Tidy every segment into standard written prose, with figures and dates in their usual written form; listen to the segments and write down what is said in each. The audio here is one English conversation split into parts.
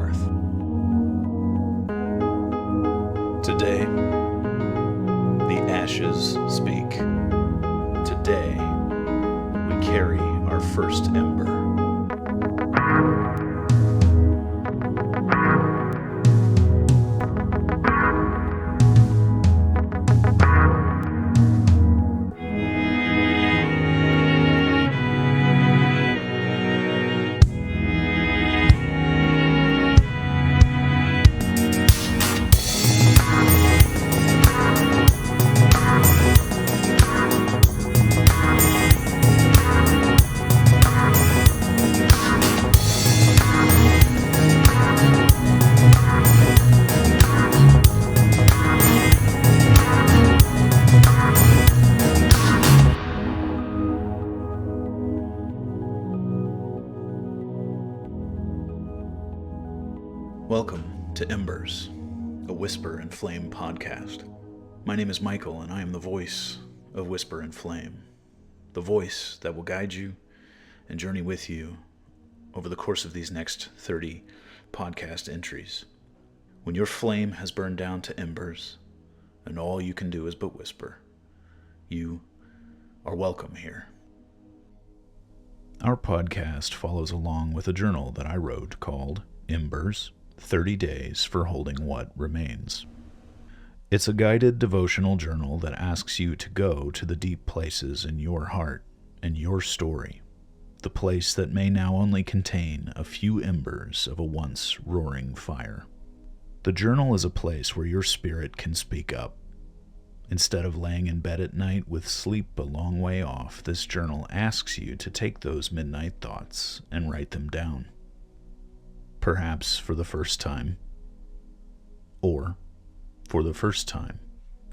hearth. Today, the ashes speak. Today, we carry our first ember. Welcome to Embers, a Whisper and Flame podcast. My name is Michael, and I am the voice of Whisper and Flame, the voice that will guide you and journey with you over the course of these next 30 podcast entries. When your flame has burned down to embers, and all you can do is but whisper, you are welcome here. Our podcast follows along with a journal that I wrote called Embers, 30 Days for Holding What Remains. It's a guided devotional journal that asks you to go to the deep places in your heart and your story, the place that may now only contain a few embers of a once roaring fire. The journal is a place where your spirit can speak up. Instead of laying in bed at night with sleep a long way off, this journal asks you to take those midnight thoughts and write them down. Perhaps for the first time, or for the first time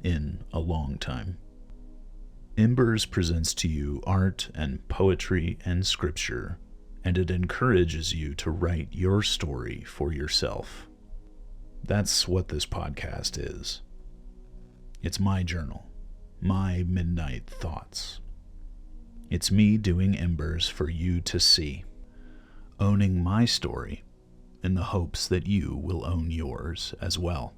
in a long time. Embers presents to you art and poetry and scripture, and it encourages you to write your story for yourself. That's what this podcast is. It's my journal, my midnight thoughts. It's me doing embers for you to see, owning my story in the hopes that you will own yours as well.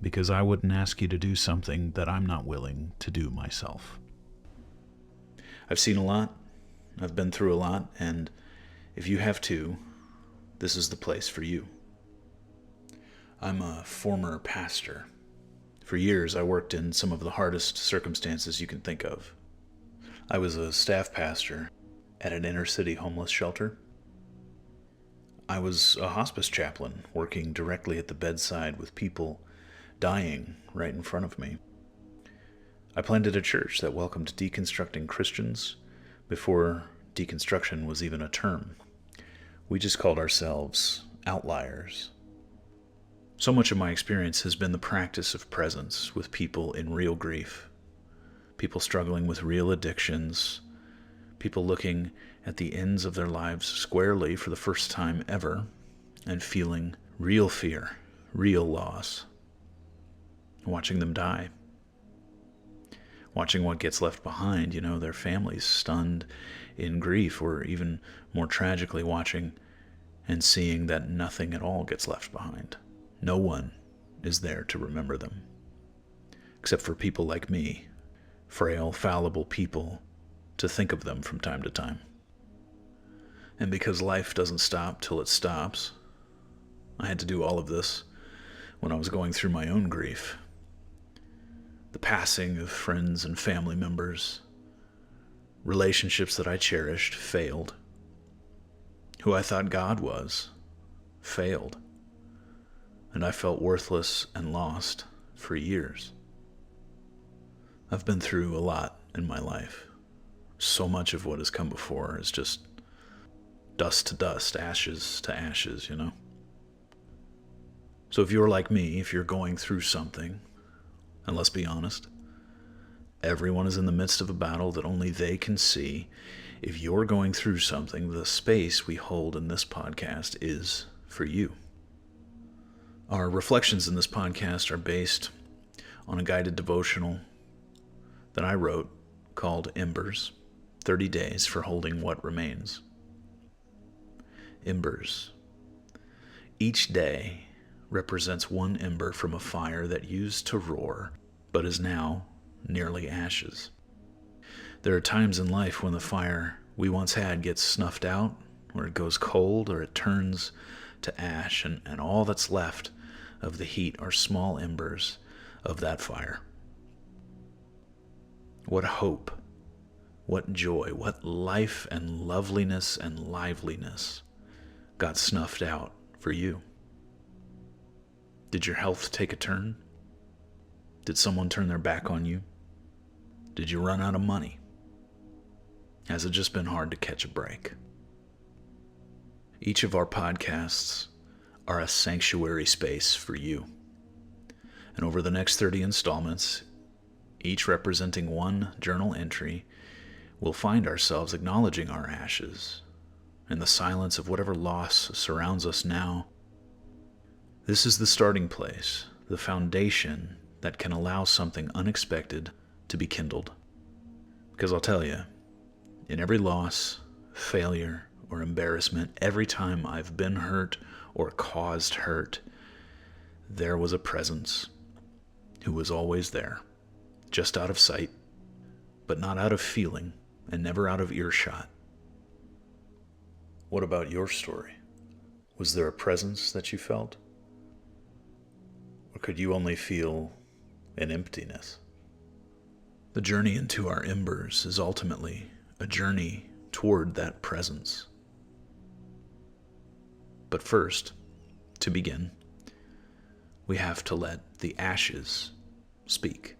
Because I wouldn't ask you to do something that I'm not willing to do myself. I've seen a lot, I've been through a lot, and if you have too, this is the place for you. I'm a former pastor. For years, I worked in some of the hardest circumstances you can think of. I was a staff pastor at an inner-city homeless shelter. I was a hospice chaplain working directly at the bedside with people dying right in front of me. I planted a church that welcomed deconstructing Christians before deconstruction was even a term. We just called ourselves outliers. So much of my experience has been the practice of presence with people in real grief, people struggling with real addictions, people looking at the ends of their lives squarely for the first time ever and feeling real fear, real loss, watching them die, watching what gets left behind, their families stunned in grief, or even more tragically watching and seeing that nothing at all gets left behind. No one is there to remember them, except for people like me, frail, fallible people, to think of them from time to time. And because life doesn't stop till it stops, I had to do all of this when I was going through my own grief. The passing of friends and family members, relationships that I cherished failed. Who I thought God was failed. And I felt worthless and lost for years. I've been through a lot in my life. So much of what has come before is just dust to dust, ashes to ashes, So if you're like me, if you're going through something, and let's be honest, everyone is in the midst of a battle that only they can see. If you're going through something, the space we hold in this podcast is for you. Our reflections in this podcast are based on a guided devotional that I wrote called Embers, 30 Days for Holding What Remains. Embers, Each day represents one ember from a fire that used to roar, but is now nearly ashes. There are times in life when the fire we once had gets snuffed out, or it goes cold, or it turns to ash, and all that's left of the heat are small embers of that fire. What hope, what joy, what life and loveliness and liveliness got snuffed out for you. Did your health take a turn? Did someone turn their back on you? Did you run out of money? Has it just been hard to catch a break? Each of our podcasts are a sanctuary space for you. And over the next 30 installments, each representing one journal entry, we'll find ourselves acknowledging our ashes in the silence of whatever loss surrounds us now. This is the starting place, the foundation that can allow something unexpected to be kindled. Because I'll tell you, in every loss, failure, or embarrassment, every time I've been hurt or caused hurt, there was a presence who was always there, just out of sight, but not out of feeling, and never out of earshot. What about your story? Was there a presence that you felt? Or could you only feel an emptiness? The journey into our embers is ultimately a journey toward that presence. But first, to begin, we have to let the ashes speak.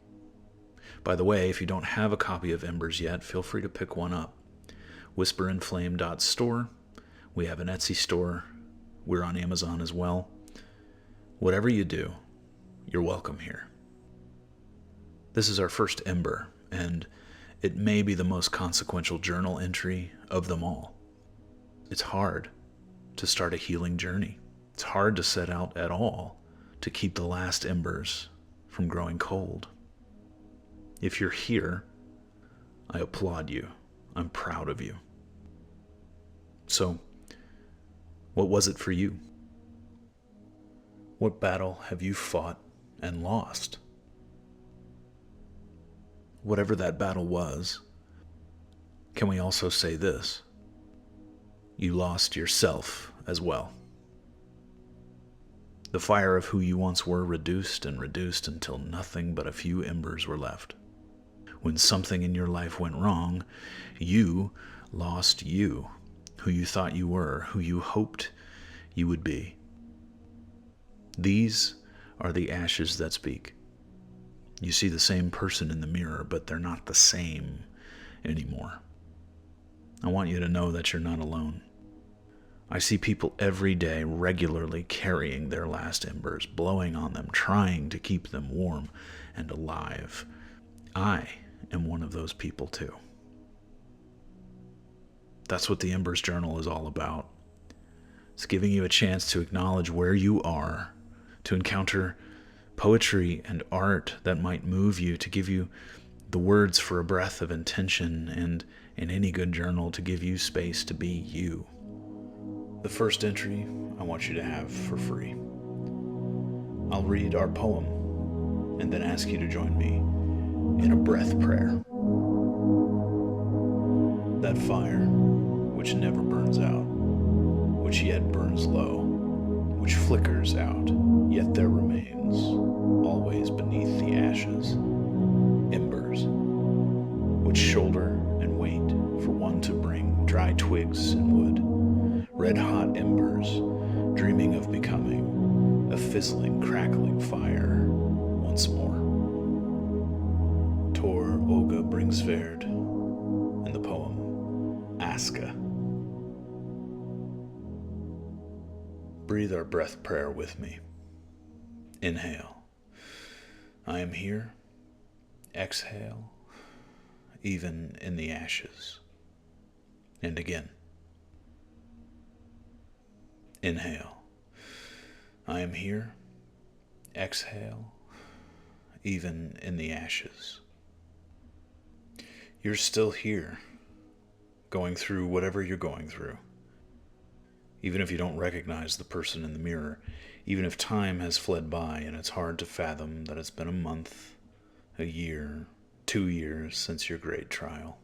By the way, if you don't have a copy of Embers yet, feel free to pick one up. whisperinflame.store. We have an Etsy store. We're on Amazon as well. Whatever you do, you're welcome here. This is our first Ember, and it may be the most consequential journal entry of them all. It's hard to start a healing journey. It's hard to set out at all to keep the last embers from growing cold. If you're here, I applaud you. I'm proud of you. So, what was it for you? What battle have you fought and lost? Whatever that battle was, can we also say this? You lost yourself as well. The fire of who you once were reduced and reduced until nothing but a few embers were left. When something in your life went wrong, you lost you, who you thought you were, who you hoped you would be. These are the ashes that speak. You see the same person in the mirror, but they're not the same anymore. I want you to know that you're not alone. I see people every day regularly carrying their last embers, blowing on them, trying to keep them warm and alive. I am one of those people too. That's what the Embers Journal is all about. It's giving you a chance to acknowledge where you are, to encounter poetry and art that might move you, to give you the words for a breath of intention, and in any good journal to give you space to be you. The first entry I want you to have for free. I'll read our poem and then ask you to join me in a breath prayer. That fire which never burns out, which yet burns low, which flickers out, yet there remains, always beneath the ashes, embers, which shoulder and wait for one to bring dry twigs and wood, red-hot embers, dreaming of becoming a fizzling, crackling fire once more. Tor Olga Bringsvärd in the poem Aska. Breathe our breath prayer with me. Inhale. I am here. Exhale. Even in the ashes. And again. Inhale. I am here. Exhale. Even in the ashes. You're still here, going through whatever you're going through. even if you don't recognize the person in the mirror, even if time has fled by and it's hard to fathom that it's been a month, a year, 2 years since your great trial.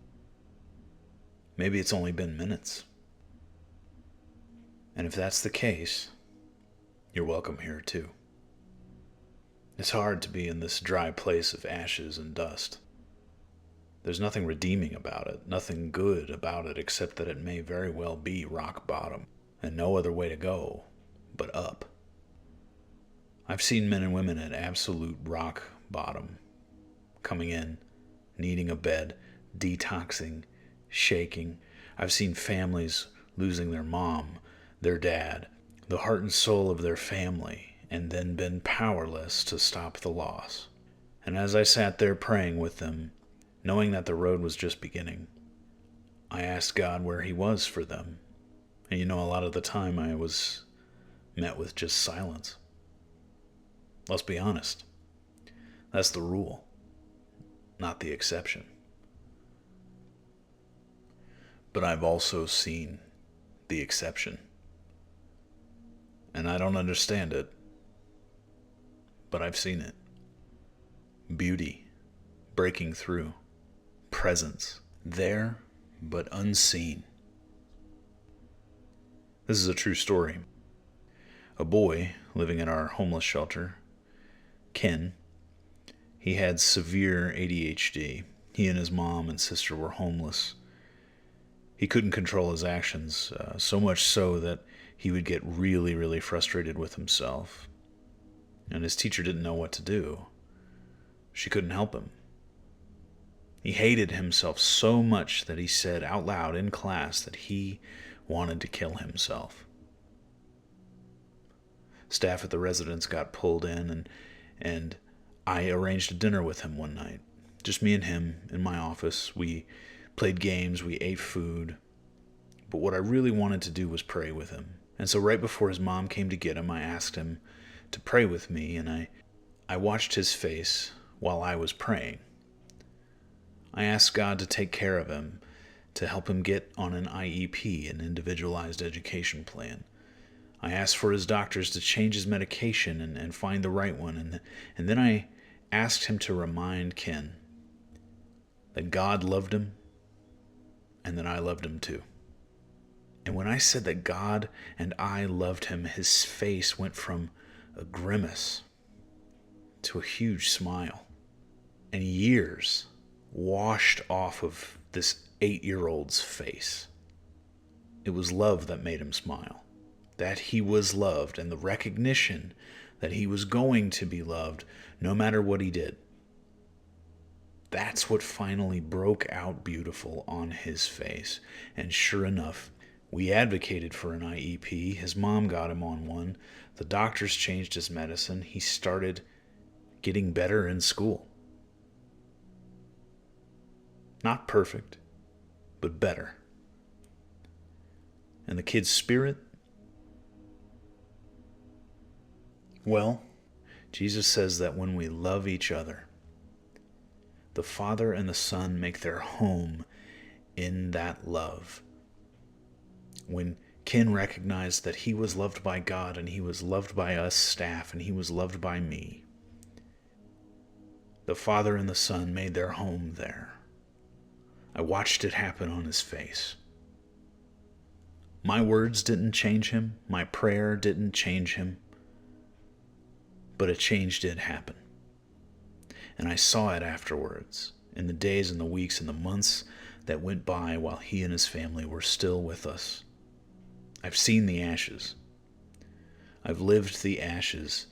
Maybe it's only been minutes. And if that's the case, you're welcome here too. It's hard to be in this dry place of ashes and dust. There's nothing redeeming about it, nothing good about it, except that it may very well be rock bottom, and no other way to go but up. I've seen men and women at absolute rock bottom, coming in, needing a bed, detoxing, shaking. I've seen families losing their mom, their dad, the heart and soul of their family, and then been powerless to stop the loss. And as I sat there praying with them, knowing that the road was just beginning, I asked God where He was for them. And a lot of the time I was met with just silence. Let's be honest. That's the rule, not the exception. But I've also seen the exception. And I don't understand it, but I've seen it. Beauty, breaking through, presence, there but unseen. This is a true story. A boy living in our homeless shelter, Ken, he had severe ADHD. He and his mom and sister were homeless. He couldn't control his actions, so much so that he would get really, really frustrated with himself. And his teacher didn't know what to do. She couldn't help him. He hated himself so much that he said out loud in class that he wanted to kill himself. Staff at the residence got pulled in, and I arranged a dinner with him one night. Just me and him in my office. We played games, we ate food. But what I really wanted to do was pray with him. And so right before his mom came to get him, I asked him to pray with me, and I watched his face while I was praying. I asked God to take care of him, to help him get on an IEP, an individualized education plan. I asked for his doctors to change his medication and find the right one, and then I asked him to remind Ken that God loved him and that I loved him too. And when I said that God and I loved him, his face went from a grimace to a huge smile. And years washed off of this 8-year-old's face. It was love that made him smile. That he was loved, and the recognition that he was going to be loved no matter what he did. That's what finally broke out beautiful on his face. And sure enough, we advocated for an IEP. His mom got him on one. The doctors changed his medicine. He started getting better in school. Not perfect, but better. And the kid's spirit? Well, Jesus says that when we love each other, the Father and the Son make their home in that love. When Ken recognized that he was loved by God and he was loved by us staff and he was loved by me, the Father and the Son made their home there. I watched it happen on his face. My words didn't change him. My prayer didn't change him. But a change did happen. And I saw it afterwards, in the days and the weeks and the months that went by while he and his family were still with us. I've seen the ashes. I've lived the ashes.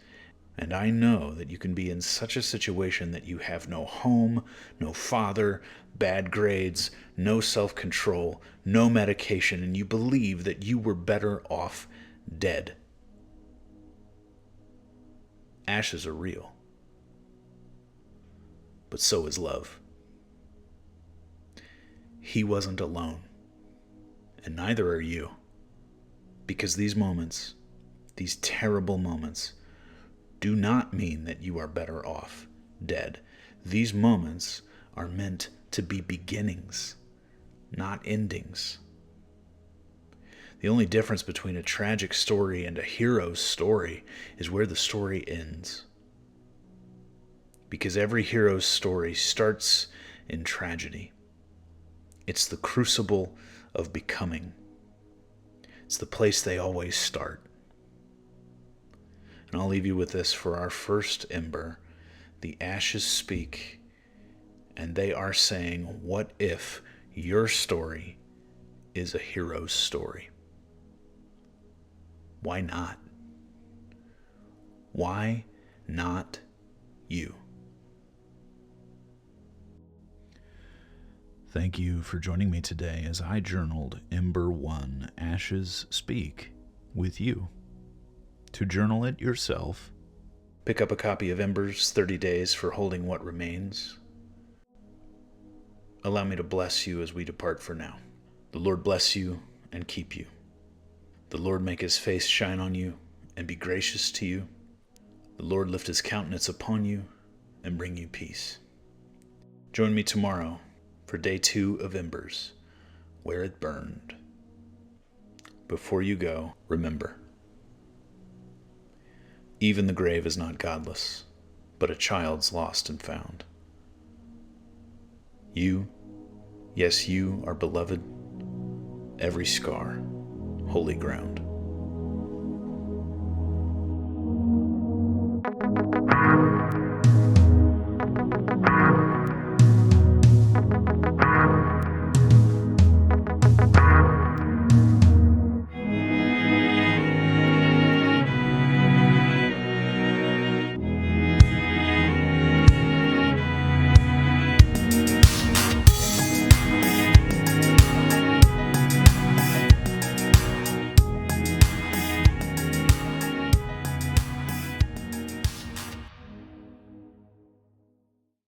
And I know that you can be in such a situation that you have no home, no father, bad grades, no self-control, no medication, and you believe that you were better off dead. Ashes are real. But so is love. He wasn't alone. And neither are you. Because these moments, these terrible moments, do not mean that you are better off dead. These moments are meant to be beginnings, not endings. The only difference between a tragic story and a hero's story is where the story ends. Because every hero's story starts in tragedy. It's the crucible of becoming. It's the place they always start. And I'll leave you with this for our first Ember. The ashes speak, and they are saying, what if your story is a hero's story? Why not? Why not you? Thank you for joining me today as I journaled Ember 1, Ashes Speak, with you. To journal it yourself, pick up a copy of Embers, 30 Days for Holding What Remains. Allow me to bless you as we depart for now. The Lord bless you and keep you. The Lord make his face shine on you and be gracious to you. The Lord lift his countenance upon you and bring you peace. Join me tomorrow for day 2 of Embers, where it burned. Before you go, remember, even the grave is not godless, but a child's lost and found. You, yes, you are beloved, every scar, holy ground.